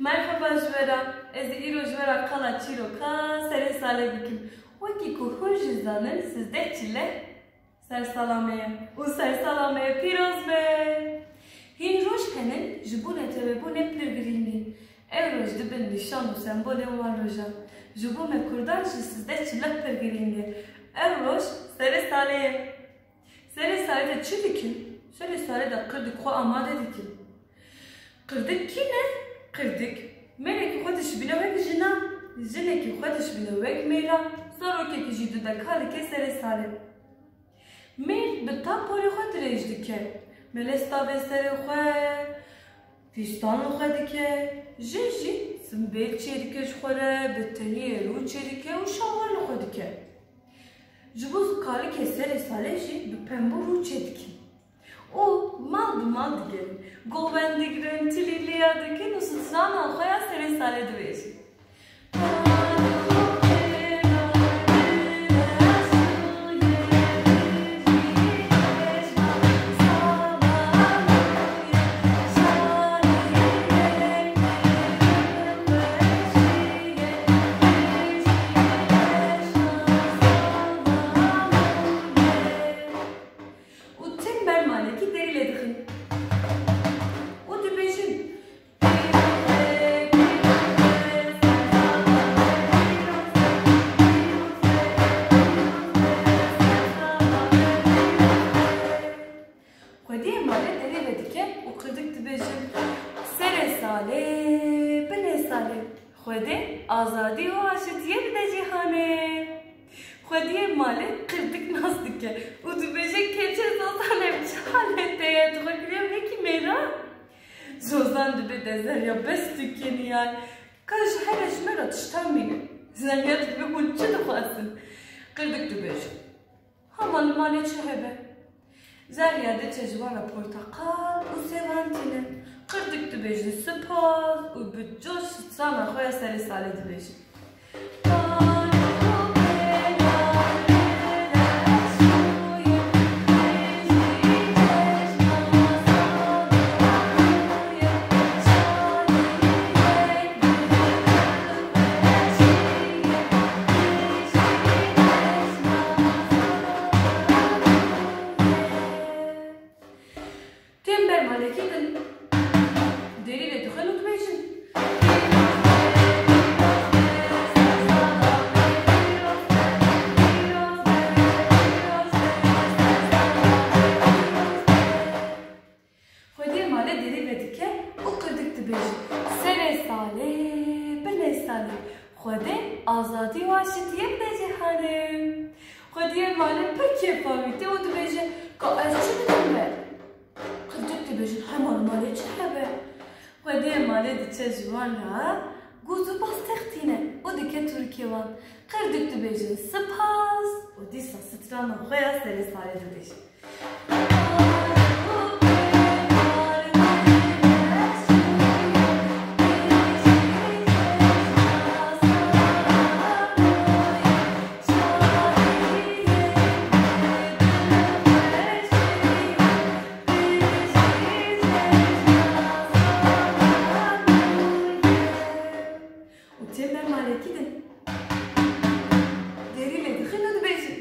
Merhaba Jvera, ez îro Jvera kala çîroka serê salê bikim. Wekî ku hûn jî zanin sizdeh çile sersalameye û sersalameye pîroz be. Hîn roj henin ji bûnê tevebûnê pir girîngîn. Ev roj dibin nîşan û sembolên wan rojan. Ji bo me Kurdan jî sizdeh çile pir girîng e. Ev roj serê salê ye. Serê salê de çi dikin? Serê salê de qirdik xwe amade dikin. Qirdik kî ne? Qirdik melekî xwe dişbîne wek jina, jinekî xwe dişbîne wek mêra, zarokekî jî dudeka dike serê salê. Mêr bi tapolê xwe dirêj dike, melêstavê serê xwe, fîstanê xwe dike, jin jî simbêl çê dike ji xwe re, bi teniyê rû çê dike û şalwarê xwe dike. Ji bo kalikê serê salê jî bi pembû rû çê dikin. O mal bi mal digerin, govend digirin, tilîliya dikin û strana xwe ya serê salê dibêjin. Xwedê azadî û aşîtiye bide cîhanê. Xwediyê malê qirdik nas dike û dibêje keçe zozan ev çi halê te ye? Dixwe kiriye wekî mêra? Zozan dibe dezerya bes dikeniyan. Ka ji here ji me re tiştan bîne. Zenya dibe hûn çi dixwazin? Qirdik dibêje. Hema li malê çi hebe? Zerya diçe ji wan re porteqal û sêvan tîne. Qirdik dibêje spas û bi coş strana xwe ya serê salê dibêje. Tembel malekî din derî lê dixin û dibêjin. Xwediyê malê derî vê dike û qirdik dibêjin. Serê salê, binê salê. Xwedê azadî û aşîtiye bide cîhanê. Xwediyê malê pir kêfa wîtê û dibêje ka ez çi bidim me? Qirdik dibêjin hema li malê çi hebe? Xwediyê malê diçe ji wan re goz û baz textîne û dike Tirkê wan. Qirdik dibêjin spas û dîsa strana xwe ya serê salê dibêjin. Tembel malekî din derî lê dixin û dibêjin.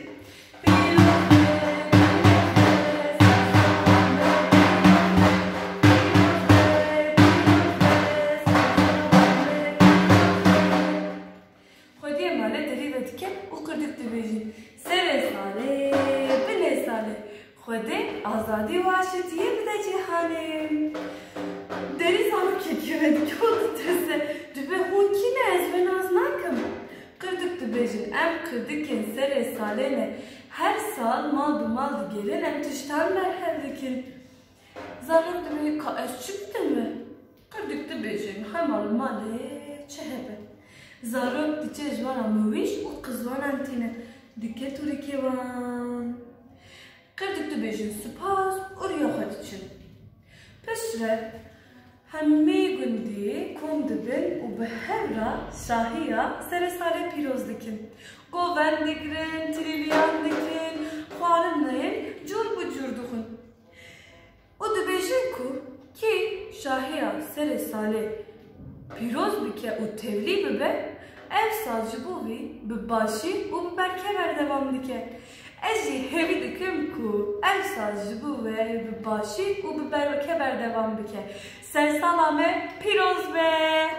Xwediyê malê derî vê dike û qirdik dibêjin. Serê salê, binê salê. Xwedê azadî û aşîtiye bide cîhanê. Derî zarokekî vê dike û ditirse dibe hûn kî ne ez vê naz nakim? Qirdik dibêjin em qirdikên serê salê ne her sal mal bi mal digerin em tiştan berhev dikin. Zarok dibe ka ez çi bidim me? Qirdik dibêjin hema li malê çi hebe? Zarok diçe ji wan re miwîş û qizwanan tîne dike Tirkê wan. Qirdik dibêjin spas û riya xwe diçin. Piştre hemî gundî kom dibin û bi hev re şahiya serê salê pîroz dikin. Govend digirin, tilîliyan dikin, xwarin nayên cûr bi cûr dixwin. û dibêjin ku kî şahiya serê salê پیروز بکه و تولی ببه ev sazcı bovi bi başi u bi berkever devam dike. Ez jî hevî dikim ku ev sazcı bove bi başi u bi berkever devam bike. Sersala me pîroz be.